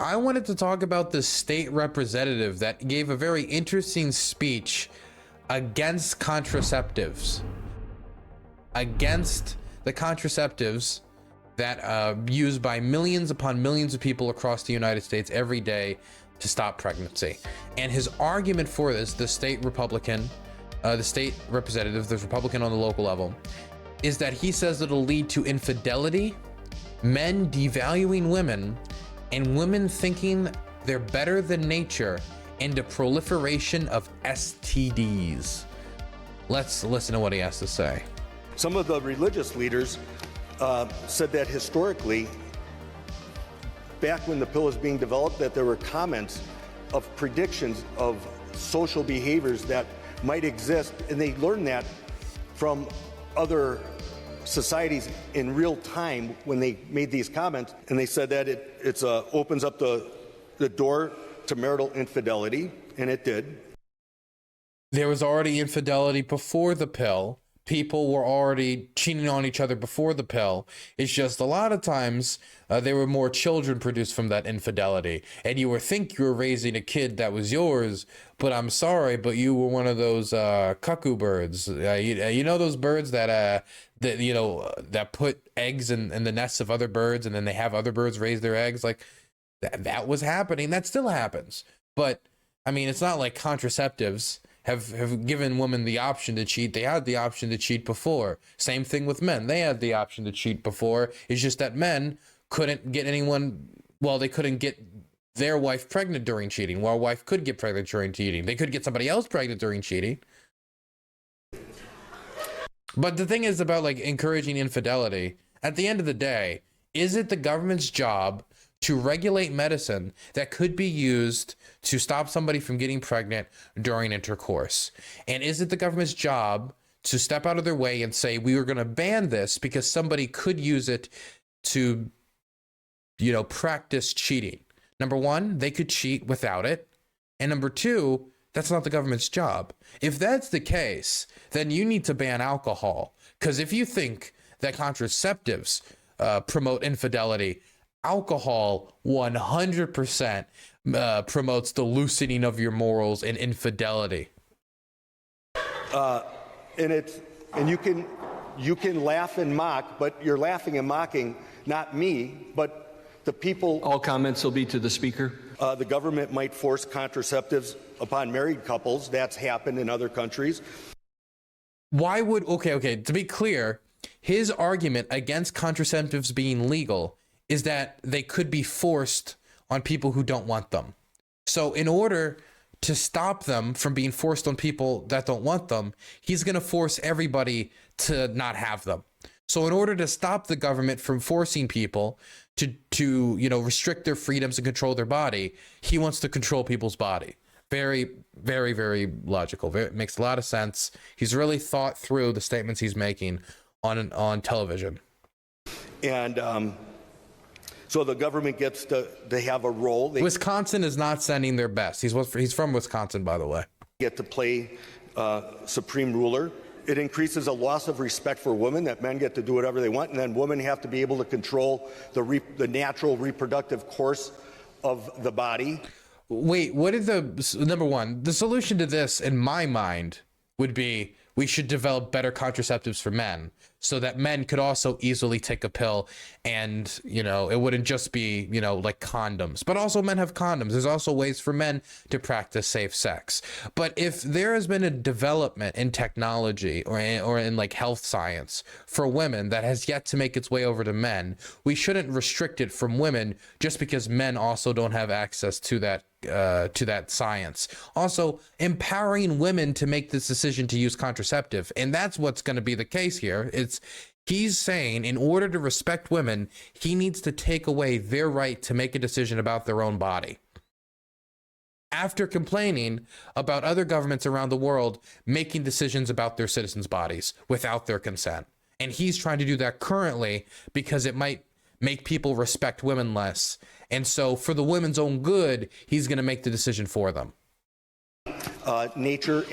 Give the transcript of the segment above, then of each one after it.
I wanted to talk about the state representative that gave a very interesting speech against contraceptives. Against the contraceptives that used by millions upon millions of people across the United States every day to stop pregnancy. And his argument for this, the state Republican, the state representative, the Republican on the local level, is that he says it'll lead to infidelity, men devaluing women, and women thinking they're better than nature, and the proliferation of STDs. Let's listen to what he has to say. Some of the religious leaders said that historically, back when the pill was being developed, that there were comments of predictions of social behaviors that might exist, and they learned that from other societies in real time when they made these comments, and they said that it opens up the door to marital infidelity, and it did. There was already infidelity before the pill. People were already cheating on each other before the pill. It's just a lot of times there were more children produced from that infidelity, and you would think you were raising a kid that was yours, but I'm sorry, but you were one of those cuckoo birds. You know those birds that that put eggs in the nests of other birds, and then they have other birds raise their eggs. Like that was happening. That still happens. But I mean, it's not like contraceptives have given women the option to cheat. They had the option to cheat before. Same thing with men. They had the option to cheat before. It's just that men couldn't get they couldn't get their wife pregnant during cheating, while a wife could get pregnant during cheating. They could get somebody else pregnant during cheating. But the thing is about like encouraging infidelity, at the end of the day, is it the government's job to regulate medicine that could be used to stop somebody from getting pregnant during intercourse? And is it the government's job to step out of their way and say, we are going to ban this because somebody could use it to, practice cheating? Number one, they could cheat without it. And number two, that's not the government's job. If that's the case, then you need to ban alcohol. Because if you think that contraceptives promote infidelity, alcohol 100% promotes the loosening of your morals and infidelity. And you can laugh and mock, but you're laughing and mocking not me, but the people. All comments will be to the speaker. The government might force contraceptives upon married couples. That's happened in other countries. Why would, okay, to be clear, his argument against contraceptives being legal is that they could be forced on people who don't want them. So in order to stop them from being forced on people that don't want them, he's going to force everybody to not have them. So in order to stop the government from forcing people to restrict their freedoms and control their body, he wants to control people's body. Very, very, very logical. Makes a lot of sense. He's really thought through the statements he's making on television. And so the government gets to have a role. They Wisconsin is not sending their best. He's from Wisconsin, by the way. Get to play supreme ruler. It increases a loss of respect for women, that men get to do whatever they want, and then women have to be able to control the natural reproductive course of the body. Wait, what is number one, the solution to this, in my mind, would be we should develop better contraceptives for men so that men could also easily take a pill, and it wouldn't just be like condoms, but also men have condoms. There's also ways for men to practice safe sex. But if there has been a development in technology or in like health science for women that has yet to make its way over to men, we shouldn't restrict it from women just because men also don't have access to that science. Also, empowering women to make this decision to use contraceptive, and that's what's going to be the case here. He's saying in order to respect women, he needs to take away their right to make a decision about their own body. After complaining about other governments around the world making decisions about their citizens' bodies without their consent. And he's trying to do that currently because it might make people respect women less. And so for the women's own good, he's going to make the decision for them. Nature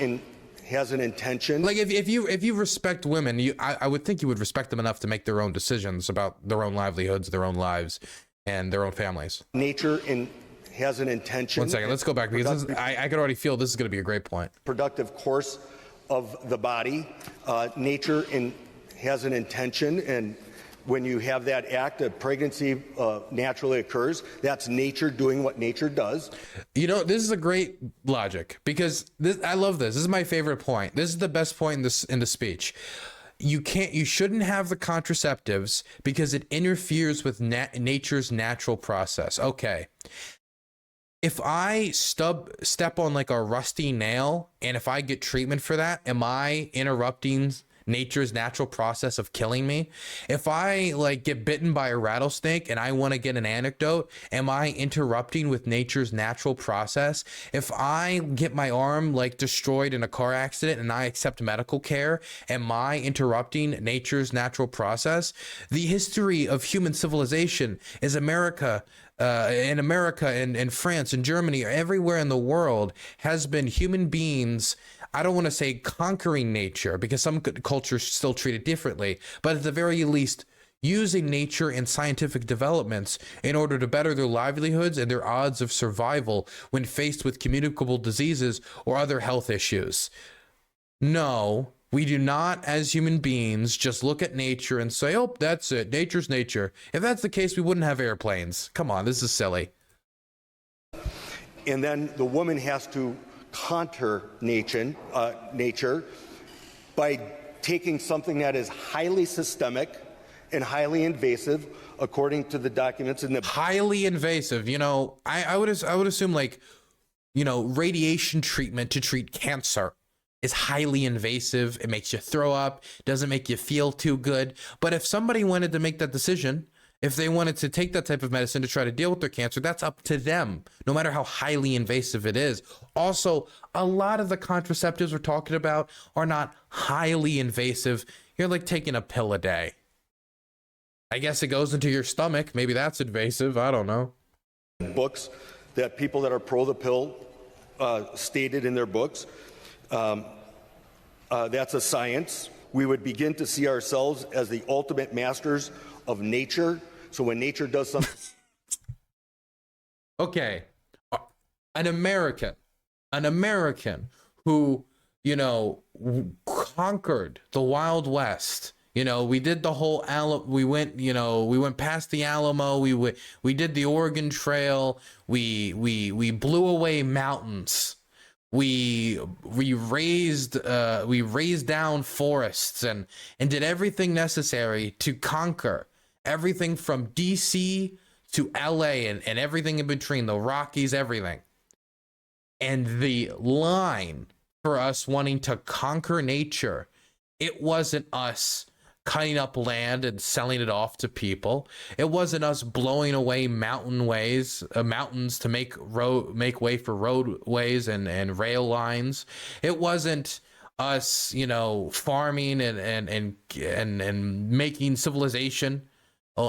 has an intention. Like if you respect women, I would think you would respect them enough to make their own decisions about their own livelihoods, their own lives, and their own families. Nature has an intention. 1 second, let's go back, because I could already feel this is going to be a great point. Productive course of the body. Nature has an intention, and when you have that act, a pregnancy naturally occurs. That's nature doing what nature does. You know, this is a great logic, because I love this. This is my favorite point. This is the best point in the speech. You shouldn't have the contraceptives because it interferes with nature's natural process. Okay. If I step on like a rusty nail, and if I get treatment for that, am I interrupting nature's natural process of killing me? If I like get bitten by a rattlesnake and I want to get an antidote, am I interrupting with nature's natural process? If I get my arm like destroyed in a car accident and I accept medical care, am I interrupting nature's natural process? The history of human civilization is America and France and Germany, everywhere in the world, has been human beings, I don't want to say conquering nature, because some cultures still treat it differently, but at the very least, using nature and scientific developments in order to better their livelihoods and their odds of survival when faced with communicable diseases or other health issues. No, we do not, as human beings, just look at nature and say, oh, that's it, nature's nature. If that's the case, we wouldn't have airplanes. Come on, this is silly. And then the woman has to counter nature by taking something that is highly systemic and highly invasive, according to the documents in the highly invasive. You know, I would assume, like, you know, radiation treatment to treat cancer is highly invasive. It makes you throw up, doesn't make you feel too good. But if somebody wanted to make that decision, if they wanted to take that type of medicine to try to deal with their cancer, that's up to them, no matter how highly invasive it is. Also, a lot of the contraceptives we're talking about are not highly invasive. You're like taking a pill a day. I guess it goes into your stomach. Maybe that's invasive. I don't know. Books that people that are pro the pill stated in their books. That's a science. We would begin to see ourselves as the ultimate masters of nature. So when nature does something. Okay. An American who, you know, conquered the Wild West. You know, we did the whole we went past the Alamo. We did the Oregon Trail. We blew away mountains. We raised down forests and did everything necessary to conquer everything from DC to LA and everything in between, the Rockies, everything. And the line for us wanting to conquer nature, it wasn't us cutting up land and selling it off to people. It wasn't us blowing away mountains to make way for roadways and rail lines. It wasn't us, you know, farming and making civilization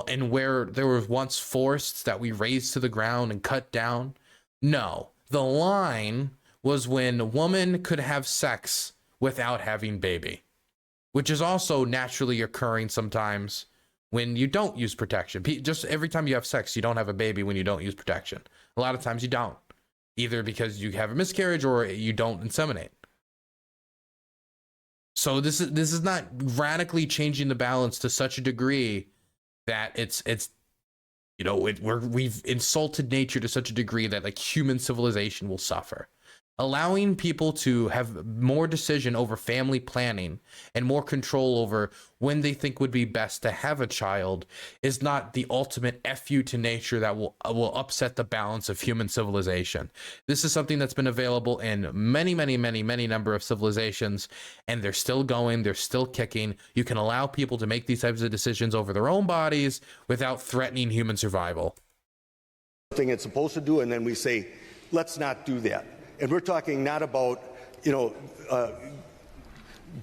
and where there was once forests that we razed to the ground and cut down. No, the line was when a woman could have sex without having baby, which is also naturally occurring sometimes when you don't use protection. Just every time you have sex, you don't have a baby when you don't use protection. A lot of times you don't, either because you have a miscarriage or you don't inseminate. So this is not radically changing the balance to such a degree that it's you know, we've insulted nature to such a degree that like human civilization will suffer. Allowing people to have more decision over family planning and more control over when they think would be best to have a child is not the ultimate FU to nature that will upset the balance of human civilization. This is something that's been available in many number of civilizations, and they're still going, they're still kicking. You can allow people to make these types of decisions over their own bodies without threatening human survival. Thing it's supposed to do, and then we say, let's not do that. And we're talking not about, you know,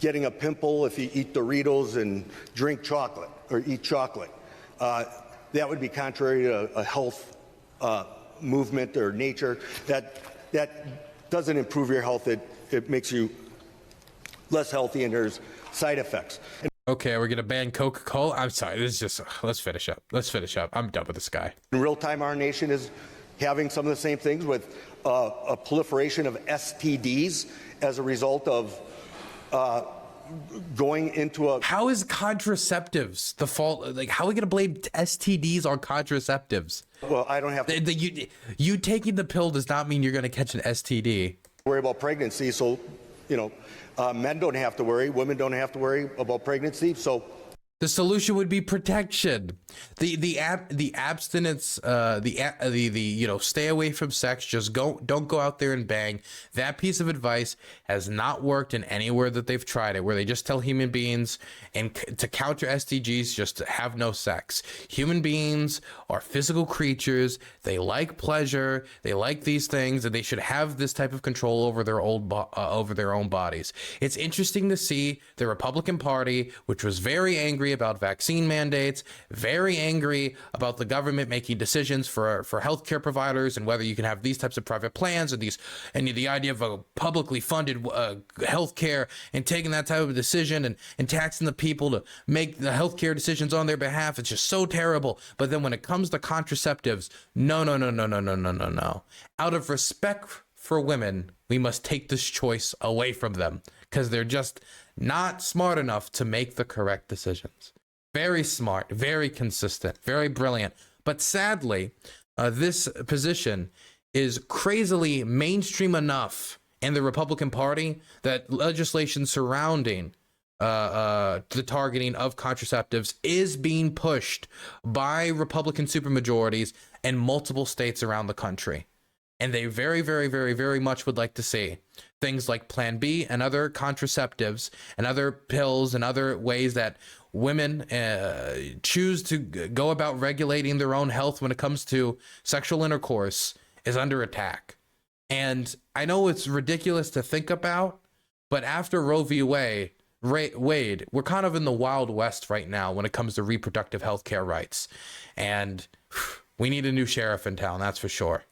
getting a pimple if you eat Doritos and drink chocolate or eat chocolate. That would be contrary to a health movement or nature. That doesn't improve your health. It makes you less healthy, and there's side effects. Okay, we're gonna ban Coca-Cola. I'm sorry. This is just let's finish up. Let's finish up. I'm done with this guy. In real time, our nation is having some of the same things with a proliferation of STDs as a result of going into a. How is contraceptives the fault? Like, how are we gonna blame STDs on contraceptives? Well, I don't have to You taking the pill does not mean you're gonna catch an STD. worry about pregnancy, so men don't have to worry, women don't have to worry about pregnancy. So the solution would be protection. The abstinence, stay away from sex. Just don't go out there and bang. That piece of advice has not worked in anywhere that they've tried it, where they just tell human beings and to counter SDGs, just to have no sex. Human beings are physical creatures. They like pleasure. They like these things, and they should have this type of control over their own bodies. It's interesting to see the Republican Party, which was very angry about vaccine mandates, very angry about the government making decisions for healthcare providers and whether you can have these types of private plans and the idea of a publicly funded healthcare, and taking that type of decision and taxing the people to make the healthcare decisions on their behalf. It's just so terrible. But then when it comes to contraceptives, no. Out of respect for women, we must take this choice away from them because they're just not smart enough to make the correct decisions. Very smart, very consistent, very brilliant. But sadly, this position is crazily mainstream enough in the Republican Party that legislation surrounding the targeting of contraceptives is being pushed by Republican supermajorities in multiple states around the country. And they very, very, very, very much would like to see things like Plan B and other contraceptives and other pills and other ways that women choose to go about regulating their own health when it comes to sexual intercourse is under attack. And I know it's ridiculous to think about, but after Roe v. Wade, we're kind of in the Wild West right now when it comes to reproductive health care rights. And we need a new sheriff in town, that's for sure.